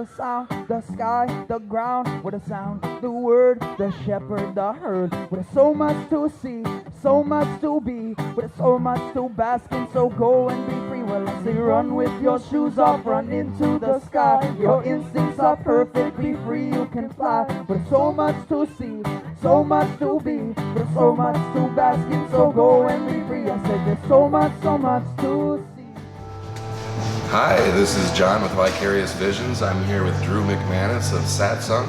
the sound, the sky, the ground, with a sound, the word, the shepherd, the herd. With so much to see, so much to be, with so much to bask in, so go and be free. Well, I say run with your shoes off, run into the sky. Your instincts are perfect, be free, you can fly. With so much to see, so much to be, with so much to bask in, so go and be free. I said there's so much to see. Hi, this is John with Vicarious Visions. I'm here with Drew McManus of Satsang.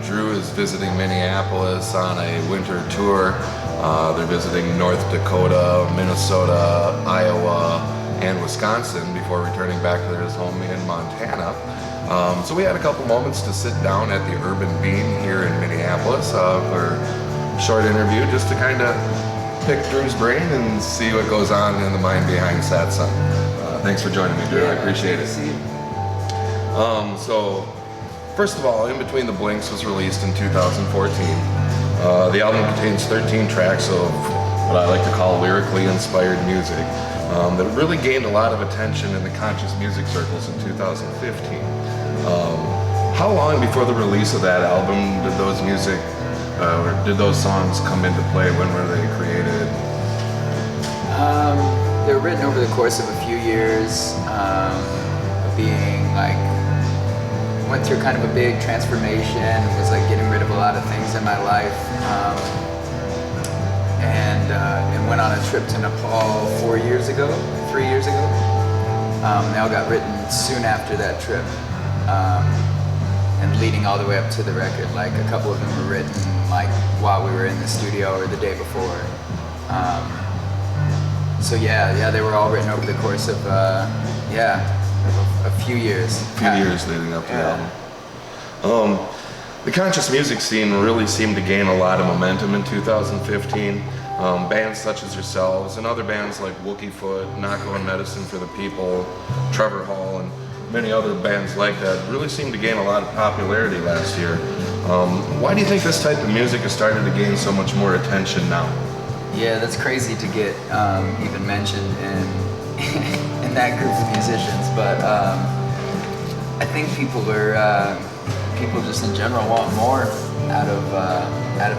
Drew is visiting Minneapolis on a winter tour. They're visiting North Dakota, Minnesota, Iowa, and Wisconsin before returning back to their home in Montana. So we had a couple moments to sit down at the Urban Bean here in Minneapolis for a short interview just to kind of pick Drew's brain and see what goes on in the mind behind Satsang. Thanks for joining me, Drew. I appreciate it. So, first of all, In Between the Blinks was released in 2014. The album contains 13 tracks of what I like to call lyrically inspired music that really gained a lot of attention in the conscious music circles in 2015. How long before the release of that album did those songs come into play? When were they created? They were written over the course of a few years, being like, went through kind of a big transformation, was like getting rid of a lot of things in my life, and went on a trip to Nepal 3 years ago. They all got written soon after that trip, and leading all the way up to the record. Like a couple of them were written like while we were in the studio or the day before. So yeah, they were all written over the course of a few years. Years leading up to the album. The conscious music scene really seemed to gain a lot of momentum in 2015. Bands such as yourselves and other bands like Wookiefoot, Nako and Medicine for the People, Trevor Hall, and many other bands like that really seemed to gain a lot of popularity last year. Why do you think this type of music has started to gain so much more attention now? Yeah, that's crazy to get even mentioned in that group of musicians, but I think people just in general want more out of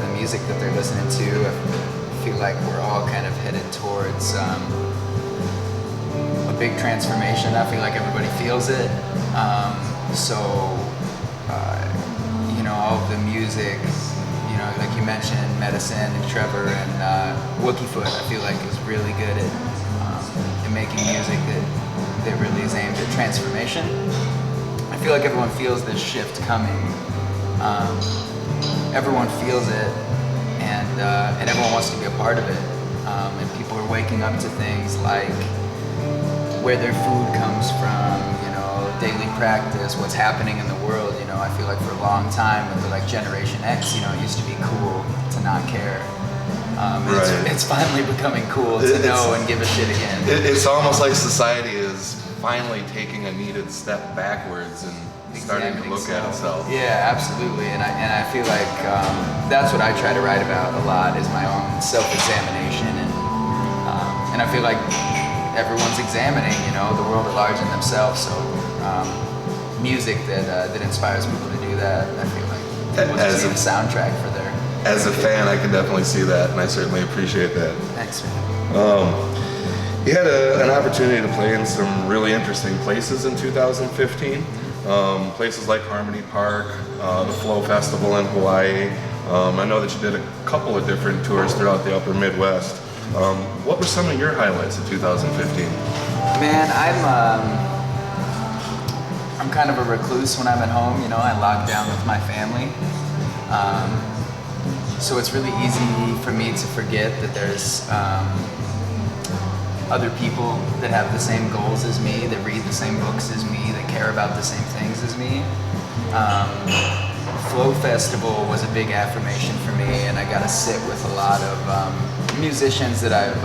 the music that they're listening to. I feel like we're all kind of headed towards a big transformation. I feel like everybody feels it. All of the music, like you mentioned, Medicine and Trevor and Wookiefoot, I feel like is really good at making music that really is aimed at transformation. I feel like everyone feels this shift coming. Everyone feels it, and everyone wants to be a part of it. And people are waking up to things like where their food comes from, daily practice, what's happening in the world. I feel like for a long time with like Generation X, it used to be cool to not care. Right. It's finally becoming cool to know and give a shit again. It's almost like society is finally taking a needed step backwards and starting to look at itself. Yeah, absolutely. And I feel like that's what I try to write about a lot, is my own self-examination, and I feel like everyone's examining, the world at large and themselves. So music that inspires people to do that, I feel like will just be a soundtrack for their. As a fan, I can definitely see that, and I certainly appreciate that. Thanks, man. You had an opportunity to play in some really interesting places in 2015. Places like Harmony Park, the Flow Festival in Hawaii. I know that you did a couple of different tours throughout the upper Midwest. What were some of your highlights of 2015? Man, I'm kind of a recluse when I'm at home. I lock down with my family. So it's really easy for me to forget that there's other people that have the same goals as me, that read the same books as me, that care about the same things as me. Flow Festival was a big affirmation for me, and I got to sit with a lot of musicians that I've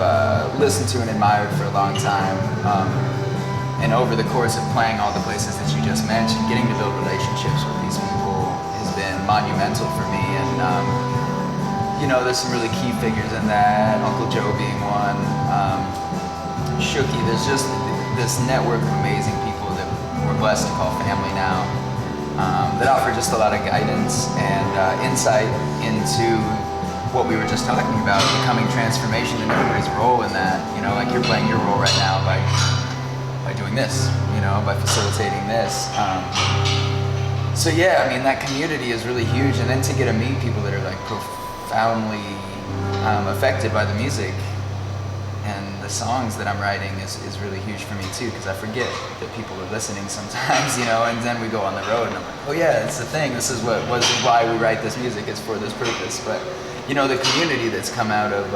listened to and admired for a long time. And over the course of playing all the places that you just mentioned, getting to build relationships with these people has been monumental for me. And there's some really key figures in that, Uncle Joe being one, Shooky. There's just this network of amazing people that we're blessed to call family now, that offer just a lot of guidance and insight into what we were just talking about, becoming transformation and everybody's role in that. You know, like you're playing your role right now by doing this, you know, by facilitating this. So yeah, I mean, that community is really huge, and then to get to meet people that are like profoundly affected by the music and the songs that I'm writing is really huge for me too, because I forget that people are listening sometimes, you know, and then we go on the road and I'm like, oh yeah, it's the thing, this is why we write this music, it's for this purpose. But you know, the community that's come out of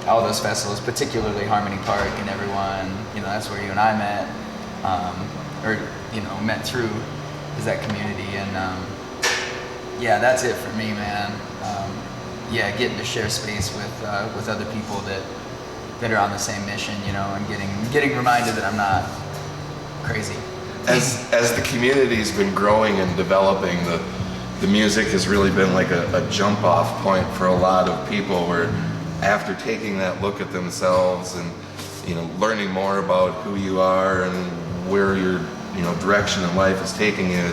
all those festivals, particularly Harmony Park, and everyone, you know, that's where you and I met, or you know, met through, is that community. And yeah, that's it for me, man. Yeah, getting to share space with other people that are on the same mission, you know, and getting reminded that I'm not crazy. As the community's been growing and developing, the music has really been like a jump off point for a lot of people, where after taking that look at themselves and, you know, learning more about who you are and where your, you know, direction in life is taking you,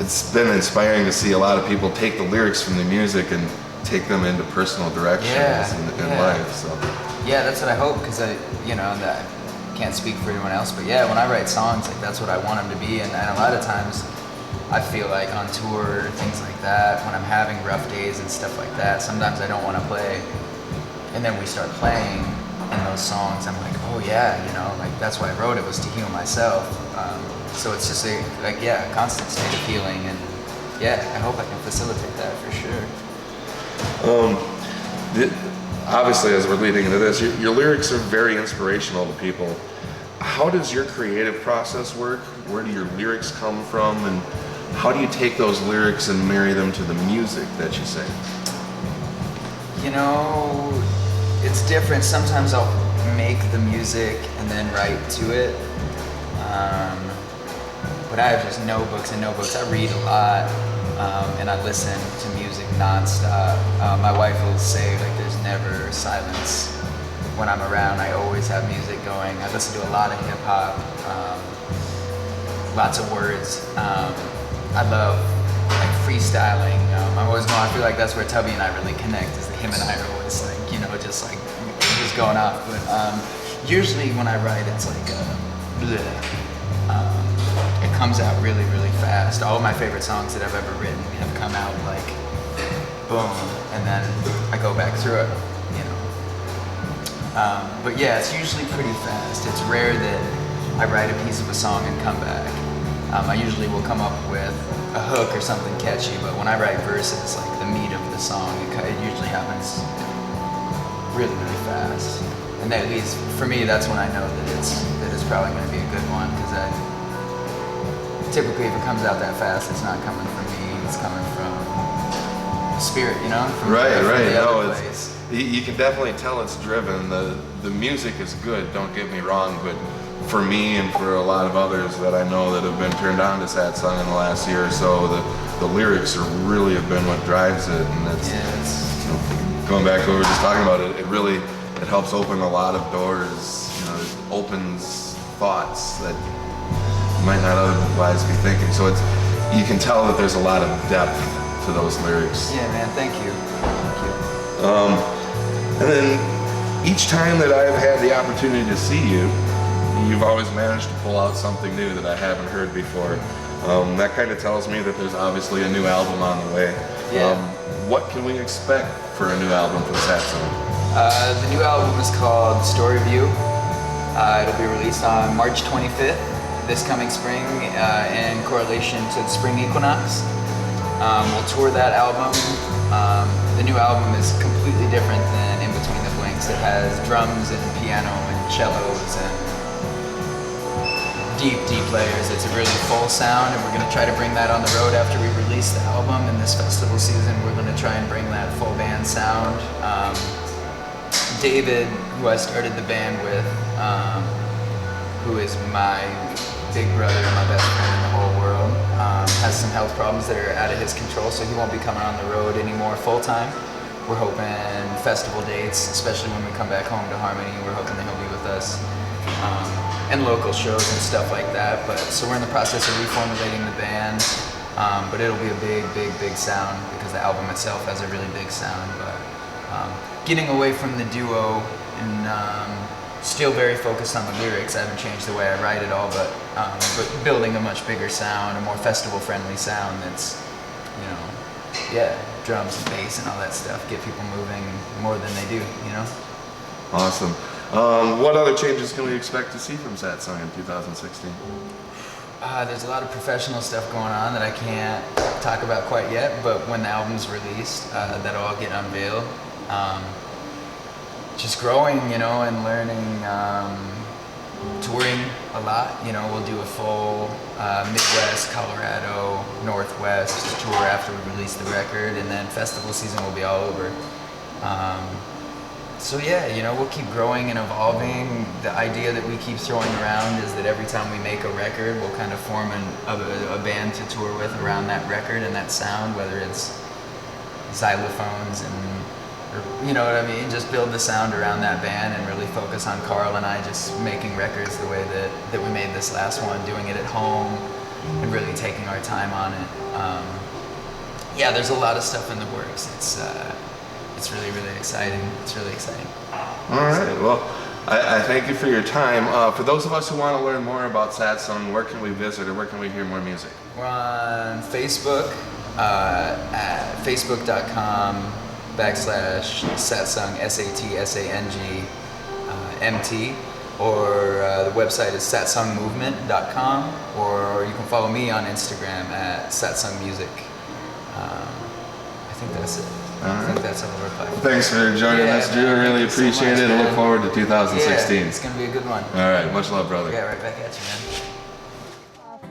it's been inspiring to see a lot of people take the lyrics from the music and take them into personal directions in life. So yeah, that's what I hope, because I can't speak for anyone else, but yeah, when I write songs, like that's what I want them to be. And a lot of times I feel like on tour or things like that, when I'm having rough days and stuff like that, sometimes I don't want to play, and then we start playing in those songs, I'm like, oh yeah, you know, like that's why I wrote it, was to heal myself. So it's just a constant state of healing, and yeah, I hope I can facilitate that for sure. Obviously, as we're leading into this, your lyrics are very inspirational to people. How does your creative process work? Where do your lyrics come from, and how do you take those lyrics and marry them to the music that you sing? You know, it's different. Sometimes I'll make the music and then write to it. But I have just notebooks and notebooks. I read a lot, and I listen to music nonstop. My wife will say, like, there's never silence when I'm around. I always have music going. I listen to a lot of hip hop, lots of words. I love like freestyling. I feel like that's where Tubby and I really connect, is that him and I are always like, you know, just going off. But usually when I write, it's like it comes out really, really fast. All of my favorite songs that I've ever written have come out like boom, and then I go back through it, you know. But yeah, it's usually pretty fast. It's rare that I write a piece of a song and come back. I usually will come up with a hook or something catchy, but when I write verses, like the meat of the song, it usually happens really, really fast. And at least for me, that's when I know that it's probably going to be a good one, because typically if it comes out that fast, it's not coming from me, it's coming from the spirit, you know? Right. No, you can definitely tell it's driven. The music is good, don't get me wrong, but for me and for a lot of others that I know that have been turned on to Satsang in the last year or so, the lyrics really have been what drives it. And it's you know, going back to what we were just talking about, it helps open a lot of doors. You know, it opens thoughts that you might not otherwise be thinking. So you can tell that there's a lot of depth to those lyrics. Yeah, man, thank you. And then each time that I've had the opportunity to see you, you've always managed to pull out something new that I haven't heard before. That kind of tells me that there's obviously a new album on the way. Yeah. What can we expect for a new album from Satsang? The new album is called Story of You. It'll be released on March 25th, this coming spring, in correlation to the spring equinox. We'll tour that album. The new album is completely different than In Between the Blinks. It has drums and piano and cellos and deep layers. It's a really full sound, and we're going to try to bring that on the road after we release the album. In this festival season, we're going to try and bring that full band sound. David, who I started the band with, who is my big brother and my best friend in the whole world, has some health problems that are out of his control, so he won't be coming on the road anymore full time. We're hoping festival dates, especially when we come back home to Harmony, we're hoping that he'll be with us. and local shows and stuff like that. But so we're in the process of reformulating the band, but it'll be a big sound because the album itself has a really big sound. But getting away from the duo and still very focused on the lyrics. I haven't changed the way I write at all, but building a much bigger sound, a more festival-friendly sound that's, you know, yeah, drums and bass and all that stuff, get people moving more than they do, you know? Awesome. What other changes can we expect to see from Satsang in 2016? There's a lot of professional stuff going on that I can't talk about quite yet, but when the album's released, that'll all get unveiled. Just growing, you know, and learning, touring a lot. You know, we'll do a full Midwest, Colorado, Northwest tour after we release the record, and then festival season will be all over. So yeah, you know, we'll keep growing and evolving. The idea that we keep throwing around is that every time we make a record, we'll kind of form a band to tour with around that record and that sound, whether it's xylophones or, you know what I mean, just build the sound around that band and really focus on Carl and I just making records the way that we made this last one, doing it at home and really taking our time on it. Yeah, there's a lot of stuff in the works. It's really, really exciting. It's really exciting. All right. Well, I thank you for your time. For those of us who want to learn more about Satsang, where can we visit or where can we hear more music? We're on Facebook at facebook.com/Satsang, SATSANG MT, or the website is satsangmovement.com, or you can follow me on Instagram at Satsang Music. I think that's it. I think that's all we're playing. Thanks for joining us, Drew. I really appreciate it. I look forward to 2016. Yeah, it's going to be a good one. All right. Much love, brother. Yeah, right back at you, man.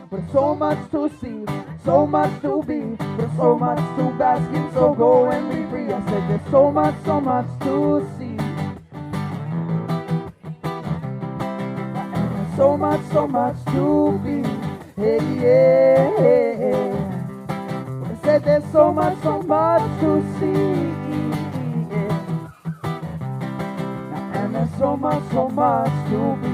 With so much to see, so much to be, with so much to bask in, so go and be free. I said there's so much to see. And there's so much to be. Hey, yeah. I said there's so much to see. And there's so much to be.